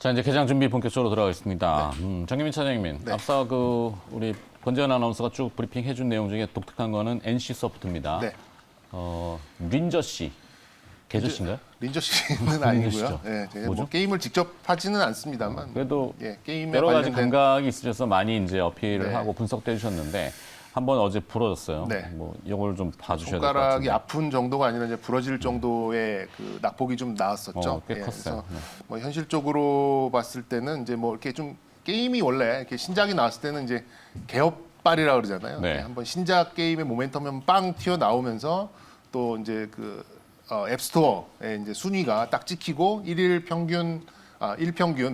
자, 이제 개장 준비 본격적으로 들어가겠습니다. 정경민 차장님, 네. 앞서 우리 권재현 아나운서가 쭉 브리핑 해준 내용 중에 독특한 거는 NC 소프트입니다. 네. 린저 씨, 계저 씨인가요? 린저 씨는 아니고요. 네, 제가 뭐죠? 뭐 게임을 직접 하지는 않습니다만. 그래도 게임에 여러 가지 관련된 감각이 있으셔서 많이 이제 어필을 네. 하고 분석도 해주셨는데 한번 어제 부러졌어요. 네. 뭐 이걸 좀 봐주셔야 될 것 손가락이 같은데. 아픈 정도가 아니라 이제 부러질 정도의 그 낙폭이 좀 나왔었죠. 꽤 컸어요. 그래서 뭐 현실적으로 봤을 때는 이제 뭐 이렇게 좀 게임이 원래 이렇게 신작이 나왔을 때는 이제 개업발이라고 그러잖아요. 네. 한번 신작 게임의 모멘텀이 한번 빵 튀어 나오면서 또 이제 그 앱스토어의 이제 순위가 딱 찍히고 일평균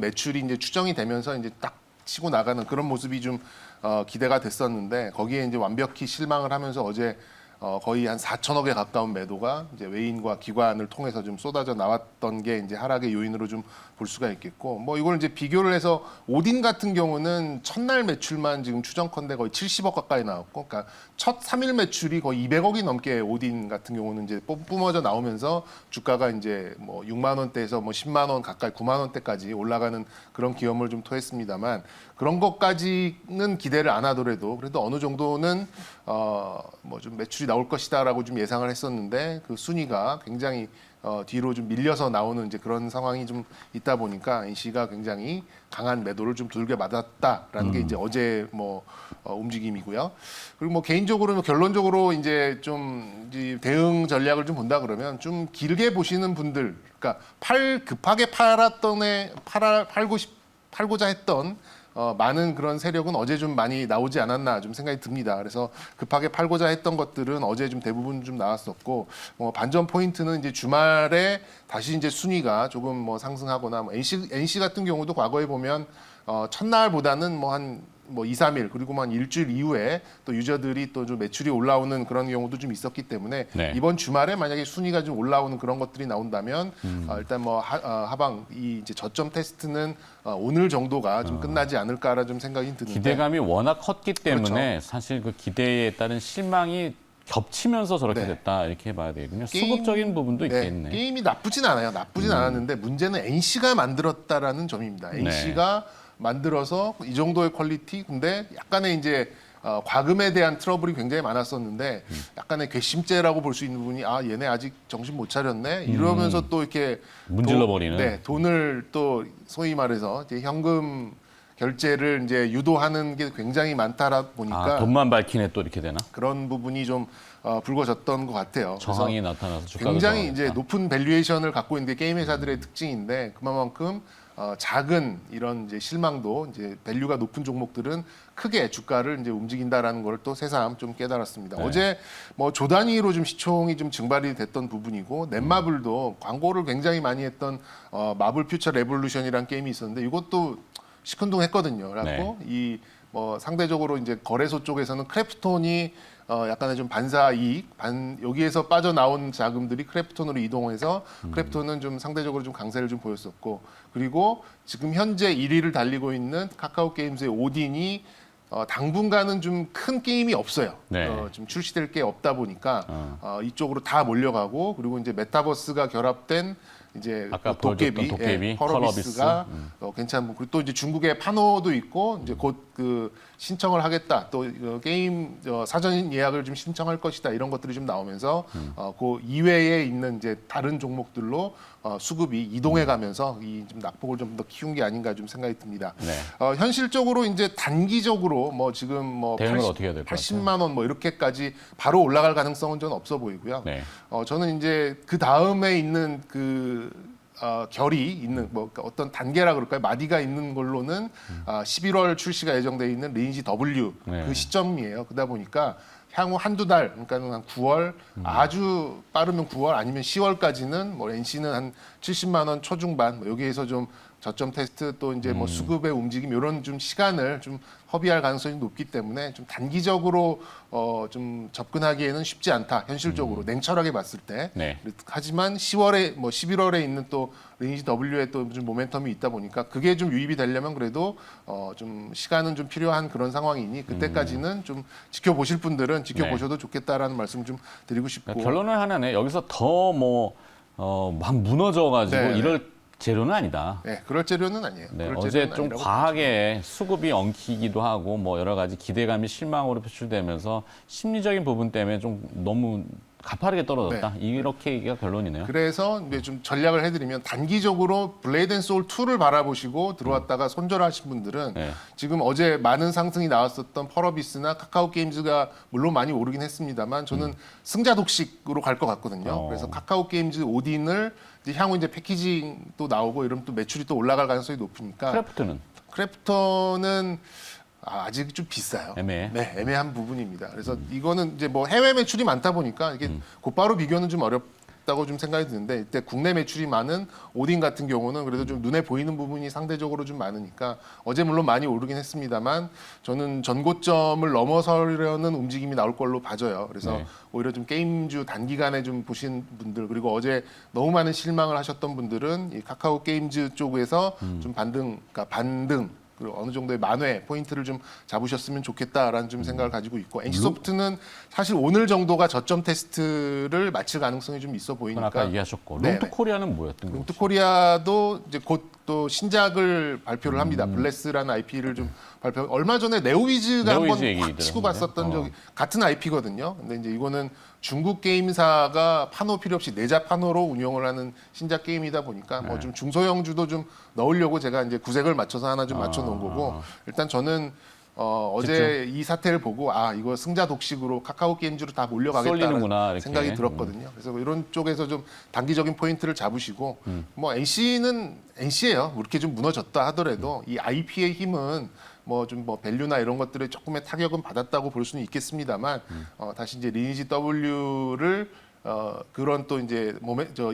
매출이 이제 추정이 되면서 이제 딱 치고 나가는 그런 모습이 좀 기대가 됐었는데 거기에 이제 완벽히 실망을 하면서 어제 거의 한 4천억에 가까운 매도가 이제 외인과 기관을 통해서 좀 쏟아져 나왔던 게 이제 하락의 요인으로 좀 볼 수가 있겠고 뭐 이걸 이제 비교를 해서 오딘 같은 경우는 첫날 매출만 지금 추정컨대 거의 70억 가까이 나왔고 그러니까 첫 3일 매출이 거의 200억이 넘게 오딘 같은 경우는 이제 뿜어져 나오면서 주가가 이제 뭐 6만 원대에서 뭐 10만 원 가까이 9만 원대까지 올라가는 그런 기염을 좀 토했습니다만 그런 것까지는 기대를 안 하더라도 그래도 어느 정도는 뭐 좀 매출이 나올 것이다라고 좀 예상을 했었는데 그 순위가 굉장히 뒤로 좀 밀려서 나오는 이제 그런 상황이 좀 있다 보니까 NC가 굉장히 강한 매도를 좀 두들겨 맞았다라는 게 이제 어제 뭐 움직임이고요. 그리고 뭐 개인적으로는 결론적으로 이제 좀 이제 대응 전략을 좀 본다 그러면 좀 길게 보시는 분들, 그러니까 급하게 팔고자 했던 많은 그런 세력은 어제 좀 많이 나오지 않았나 좀 생각이 듭니다. 그래서 급하게 팔고자 했던 것들은 어제 좀 대부분 좀 나왔었고 반전 포인트는 이제 주말에 다시 이제 순위가 조금 뭐 상승하거나 뭐 NC 같은 경우도 과거에 보면 첫날보다는 뭐 한 2, 3일 그리고 한 일주일 이후에 또 유저들이 또 좀 매출이 올라오는 그런 경우도 좀 있었기 때문에 네. 이번 주말에 만약에 순위가 좀 올라오는 그런 것들이 나온다면 일단 뭐 하방 이 이제 저점 테스트는 오늘 정도가 좀 끝나지 않을까라 좀 생각이 드는데 기대감이 워낙 컸기 때문에 그렇죠. 사실 그 기대에 따른 실망이 겹치면서 저렇게 네. 됐다 이렇게 봐야 되겠군요. 수급적인 부분도 있겠네. 게임이 나쁘진 않아요. 나쁘진 않았는데 문제는 NC가 만들었다라는 점입니다. NC가 만들어서 이 정도의 퀄리티, 근데 약간의 이제 과금에 대한 트러블이 굉장히 많았었는데 약간의 괘씸죄라고 볼 수 있는 부분이 얘네 아직 정신 못 차렸네 이러면서 또 이렇게 문질러버리는. 돈을 또 소위 말해서 이제 현금 결제를 이제 유도하는 게 굉장히 많다라 보니까 돈만 밝히네 또 이렇게 되나? 그런 부분이 좀 불거졌던 것 같아요. 저항이 나타나서 주가가 굉장히 이제 저항했다. 높은 밸류에이션을 갖고 있는 게 게임 회사들의 특징인데 그만큼 작은 이런 이제 실망도 이제 밸류가 높은 종목들은 크게 주가를 이제 움직인다라는 걸 또 새삼 좀 깨달았습니다. 네. 어제 뭐 조 단위로 좀 시총이 좀 증발이 됐던 부분이고 넷마블도 광고를 굉장히 많이 했던 마블 퓨처 레볼루션이라는 게임이 있었는데 이것도 시큰둥했거든요. 그래갖고 이 뭐 상대적으로 이제 거래소 쪽에서는 크래프톤이 약간의 좀 반사 이익, 여기에서 빠져나온 자금들이 크래프톤으로 이동해서 크래프톤은 좀 상대적으로 좀 강세를 좀 보였었고 그리고 지금 현재 1위를 달리고 있는 카카오 게임즈의 오딘이 당분간은 좀 큰 게임이 없어요. 네. 좀 출시될 게 없다 보니까 이쪽으로 다 몰려가고 그리고 이제 메타버스가 결합된 이제 아까 도깨비, 보여줬던 도깨비, 펄어비스가 괜찮은 부분. 그리고 또 이제 중국의 파노도 있고 이제 곧 그 신청을 하겠다. 또 게임 사전 예약을 좀 신청할 것이다. 이런 것들이 좀 나오면서 그 이외에 있는 이제 다른 종목들로 수급이 이동해 가면서 이 좀 낙폭을 좀 더 키운 게 아닌가 좀 생각이 듭니다. 네. 현실적으로 이제 단기적으로 뭐 지금 뭐 대응을 어떻게 해야 될 것 같아요? 80만 원 뭐 이렇게까지 바로 올라갈 가능성은 전 없어 보이고요. 네. 저는 이제 그 다음에 있는 결이 있는 뭐 어떤 단계라 그럴까요? 마디가 있는 걸로는 11월 출시가 예정돼 있는 리니지 W 네. 그 시점이에요. 그러다 보니까 향후 한두 달, 그러니까 한 9월, 아주 빠르면 9월 아니면 10월까지는 뭐 NC는 한 70만 원 초중반, 뭐 여기에서 좀 저점 테스트 또 이제 뭐 수급의 움직임 이런 좀 시간을 좀 허비할 가능성이 높기 때문에 좀 단기적으로 좀 접근하기에는 쉽지 않다. 현실적으로 냉철하게 봤을 때. 네. 하지만 10월에 뭐 11월에 있는 또 리니지 W에 또 좀 모멘텀이 있다 보니까 그게 좀 유입이 되려면 그래도 좀 시간은 좀 필요한 그런 상황이니 그때까지는 좀 지켜보실 분들은 지켜보셔도 좋겠다라는 말씀 좀 드리고 싶고. 그러니까 결론은 하나네. 여기서 더 막 무너져가지고 네. 이럴 재료는 아니다. 네, 그럴 재료는 아니에요. 네, 그럴 어제 재료는 좀 아니라고 과하게 수급이 엉키기도 하고 뭐 여러 가지 기대감이 실망으로 표출되면서 심리적인 부분 때문에 좀 너무 가파르게 떨어졌다. 이렇게 얘기가 결론이네요. 그래서 이제 좀 전략을 해드리면 단기적으로 블레이드 앤 소울 2를 바라보시고 들어왔다가 손절하신 분들은 네. 지금 어제 많은 상승이 나왔었던 펄어비스나 카카오 게임즈가 물론 많이 오르긴 했습니다만 저는 승자 독식으로 갈 것 같거든요. 그래서 카카오 게임즈 오딘을 이제 향후 이제 패키징도 나오고 이러면 또 매출이 또 올라갈 가능성이 높으니까 크래프트는 크래프톤은 아직 좀 비싸요. 애매해. 네, 애매한 부분입니다. 그래서 이거는 이제 뭐 해외 매출이 많다 보니까 이게 곧바로 비교는 좀 어렵다고 좀 생각이 드는데 이때 국내 매출이 많은 오딘 같은 경우는 그래도 좀 눈에 보이는 부분이 상대적으로 좀 많으니까 어제 물론 많이 오르긴 했습니다만 저는 전고점을 넘어서려는 움직임이 나올 걸로 봐져요. 그래서 네. 오히려 좀 게임주 단기간에 좀 보신 분들 그리고 어제 너무 많은 실망을 하셨던 분들은 이 카카오 게임즈 쪽에서 좀 그러니까 반등 그리고 어느 정도의 만회 포인트를 좀 잡으셨으면 좋겠다라는 좀 생각을 가지고 있고 NC소프트는 사실 오늘 정도가 저점 테스트를 마칠 가능성이 좀 있어 그건 보이니까 아까 얘기하셨고 네네. 롱투 코리아는 뭐였던 거죠? 롱트 코리아도 이제 곧 또 신작을 발표를 합니다. 블레스라는 IP를 좀 발표. 얼마 전에 네오위즈가 네오위즈 한번 얘기 확 치고 들었는데. 갔었던 적이 같은 IP거든요. 근데 이제 이거는 중국 게임사가 판호 필요 없이 내자 판호로 운영을 하는 신작 게임이다 보니까 뭐 좀 중소형주도 좀 넣으려고 제가 이제 구색을 맞춰서 하나 좀 맞춰 놓은 거고 일단 저는 어제 이 사태를 보고 이거 승자 독식으로 카카오 게임즈로 다 쏠리는구나, 몰려가겠다는 이렇게. 생각이 들었거든요. 그래서 뭐 이런 쪽에서 좀 단기적인 포인트를 잡으시고 뭐 NC는 NC예요. 이렇게 좀 무너졌다 하더라도 이 IP의 힘은 뭐 좀 뭐 밸류나 이런 것들에 조금의 타격은 받았다고 볼 수는 있겠습니다만 다시 이제 리니지 W를 그런 또 이제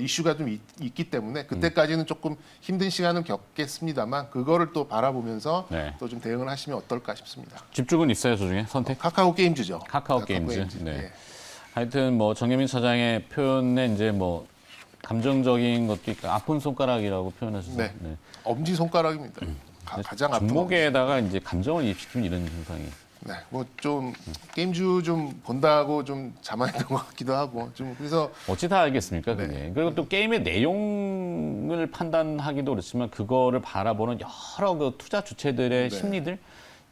이슈가 좀 있기 때문에 그때까지는 조금 힘든 시간을 겪겠습니다만 그거를 또 바라보면서 네. 또 좀 대응을 하시면 어떨까 싶습니다. 집중은 있어요, 저 중에 선택? 카카오 게임즈죠. 카카오 게임즈. 네. 예. 하여튼 뭐 정혜민 차장의 표현에 이제 뭐 감정적인 것도 있고 아픈 손가락이라고 표현하셔서 네. 엄지 손가락입니다. 가장 아픈 종목에다가 이제 감정을 이입시키는 이런 현상이. 네, 뭐 좀 게임주 좀 본다고 좀 자만했던 것 같기도 하고 좀 그래서 어찌 다 알겠습니까, 그게. 네. 그리고 또 게임의 내용을 판단하기도 그렇지만 그거를 바라보는 여러 그 투자 주체들의 네. 심리들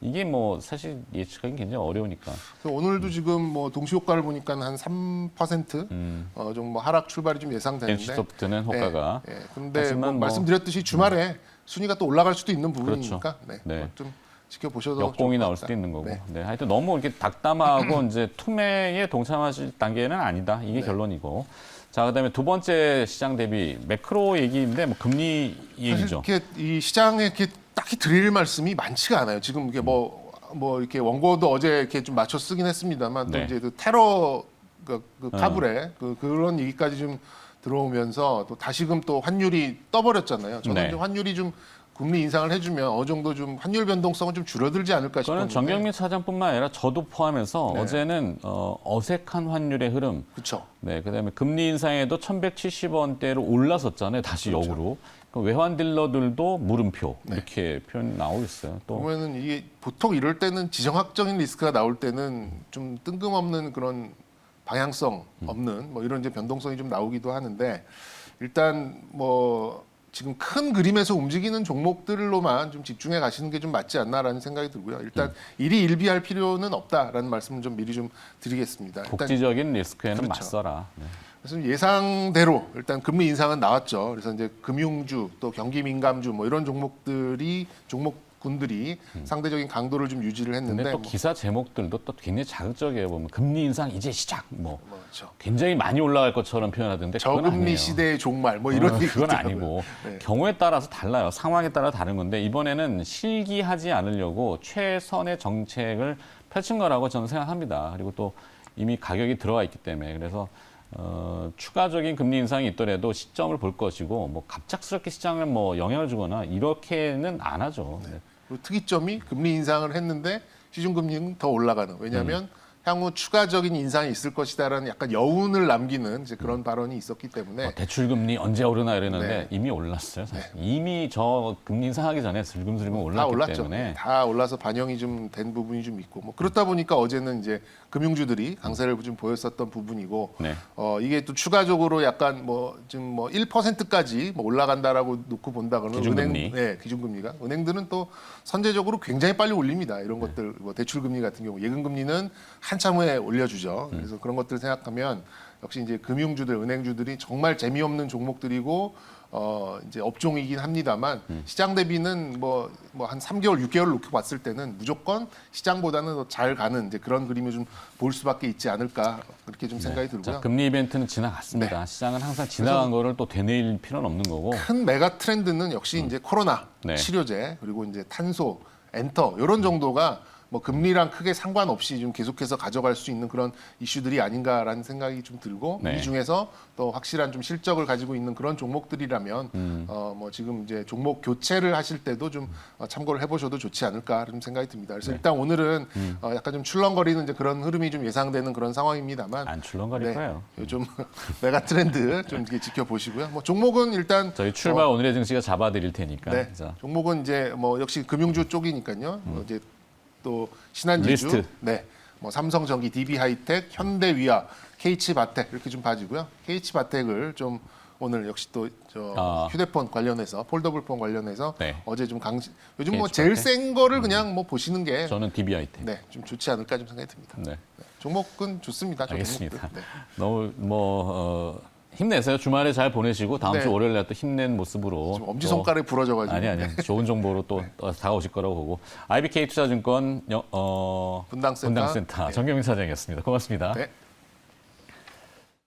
이게 뭐 사실 예측하기 굉장히 어려우니까. 오늘도 지금 뭐 동시 효과를 보니까 한 3% 좀 뭐 하락 출발이 좀 예상되는데 NC소프트는 호가가. 네, 근데 하지만 뭐 뭐 말씀드렸듯이 주말에 순위가 또 올라갈 수도 있는 부분이니까 그렇죠. 네, 네. 뭐좀 지켜보셔도 역공이 좋을 것 나올 같다. 수도 있는 거고. 네. 네. 하여튼 너무 이렇게 닥담하고 이제 투매에 동참하실 단계는 아니다. 이게 네. 결론이고. 자, 그다음에 두 번째 시장 대비 매크로 얘기인데 뭐 금리 사실 얘기죠. 이렇게 이 시장에 이렇게 딱히 드릴 말씀이 많지가 않아요. 지금 이게 뭐 이렇게 원고도 어제 이렇게 좀 맞춰 쓰긴 했습니다만 또 네. 이제 그 테러 그 카불에 그런 얘기까지 좀 들어오면서 또 다시금 또 환율이 떠버렸잖아요. 저는 네. 좀 환율이 좀 금리 인상을 해주면 어느 정도 좀 환율 변동성은 좀 줄어들지 않을까 저는 싶었는데. 정경민 차장뿐만 아니라 저도 포함해서 네. 어제는 어색한 환율의 흐름. 그렇죠. 네, 그다음에 금리 인상에도 1,170원대로 올랐었잖아요. 다시 그렇죠. 역으로. 그 외환 딜러들도 물음표 네. 이렇게 표현 나오고 있어요. 또 보면은 이게 보통 이럴 때는 지정학적인 리스크가 나올 때는 좀 뜬금없는 그런 방향성 없는 뭐 이런 이제 변동성이 좀 나오기도 하는데 일단 뭐 지금 큰 그림에서 움직이는 종목들로만 좀 집중해 가시는 게 좀 맞지 않나라는 생각이 들고요. 일단 일이 일비할 필요는 없다라는 말씀을 좀 미리 좀 드리겠습니다. 일단 국지적인 리스크에는 그렇죠. 맞서라. 네. 그래서 예상대로 일단 금리 인상은 나왔죠. 그래서 이제 금융주 또 경기 민감주 뭐 이런 종목군들이 상대적인 강도를 좀 유지를 근데 했는데 또 기사 제목들도 또 굉장히 자극적이에요. 보면 금리 인상 이제 시작. 뭐 그렇죠. 굉장히 많이 올라갈 것처럼 표현하던데 그건 저금리 아니에요. 시대의 종말 뭐 이런 얘기 그건 있더라고요. 아니고 네. 경우에 따라서 달라요. 상황에 따라 다른 건데 이번에는 실기하지 않으려고 최선의 정책을 펼친 거라고 저는 생각합니다. 그리고 또 이미 가격이 들어와 있기 때문에 그래서 추가적인 금리 인상이 있더라도 시점을 볼 것이고 뭐 갑작스럽게 시장을 뭐 영향을 주거나 이렇게는 안 하죠. 네. 그리고 특이점이 금리 인상을 했는데 시중금리는 더 올라가는. 왜냐하면 향후 추가적인 인상이 있을 것이다라는 약간 여운을 남기는 이제 그런 발언이 있었기 때문에 대출 금리 언제 오르나 이랬는데 네. 이미 올랐어요. 사실. 이미 저 금리 인상하기 전에 슬금슬금 다 올랐기 올랐죠. 때문에 다 올라서 반영이 좀 된 부분이 좀 있고 뭐 그렇다 보니까 어제는 이제 금융주들이 강세를 좀 보였었던 부분이고 네. 이게 또 추가적으로 약간 뭐 지금 뭐 1%까지 뭐 올라간다라고 놓고 본다 그러면 기준금리. 기준금리가 은행들은 또 선제적으로 굉장히 빨리 올립니다. 이런 것들 뭐 대출금리 같은 경우 예금금리는 한참 후에 올려주죠. 그래서 그런 것들 생각하면 역시 이제 금융주들, 은행주들이 정말 재미없는 종목들이고 이제 업종이긴 합니다만 시장 대비는 뭐 한 3개월, 6개월 놓고 봤을 때는 무조건 시장보다는 더 잘 가는 이제 그런 그림을 좀 볼 수밖에 있지 않을까 그렇게 좀 생각이 들고요. 자, 금리 이벤트는 지나갔습니다. 시장은 항상 지나간 거를 또 되뇌일 필요는 없는 거고. 큰 메가 트렌드는 역시 이제 코로나 네. 치료제 그리고 이제 탄소, 엔터 이런 정도가 뭐 금리랑 크게 상관없이 좀 계속해서 가져갈 수 있는 그런 이슈들이 아닌가라는 생각이 좀 들고 네. 이 중에서 또 확실한 좀 실적을 가지고 있는 그런 종목들이라면 뭐 지금 이제 종목 교체를 하실 때도 좀 참고를 해보셔도 좋지 않을까 좀 생각이 듭니다. 그래서 일단 오늘은 약간 좀 출렁거리는 이제 그런 흐름이 좀 예상되는 그런 상황입니다만 안 출렁거릴 거예요. 요즘 메가 트렌드 좀 이렇게 지켜보시고요. 뭐 종목은 일단 저희 출발 오늘의 증시가 잡아드릴 테니까. 네. 자, 종목은 이제 뭐 역시 금융주 쪽이니까요. 이제 또 신한지주, 리스트. 네, 뭐 삼성전기, DB하이텍, 현대위아, KH바텍 이렇게 좀 봐지고요. KH바텍을 좀 오늘 역시 또 저 휴대폰 관련해서 폴더블폰 관련해서 네. 어제 좀 요즘 뭐 KH 제일 바텍? 센 거를 그냥 뭐 보시는 게 저는 DB하이텍. 네, 좀 좋지 않을까 좀 생각이 듭니다. 네. 네, 종목은 좋습니다. 저 알겠습니다. 종목들. 네. 너무 힘내세요. 주말에 잘 보내시고 다음 네. 주 월요일 날 또 힘낸 모습으로 좀 엄지 손가락이 부러져가지고 아니 좋은 정보로 또 다가오실 거라고 보고 IBK 투자증권 분당센터. 정경민 사장이었습니다. 고맙습니다. 네.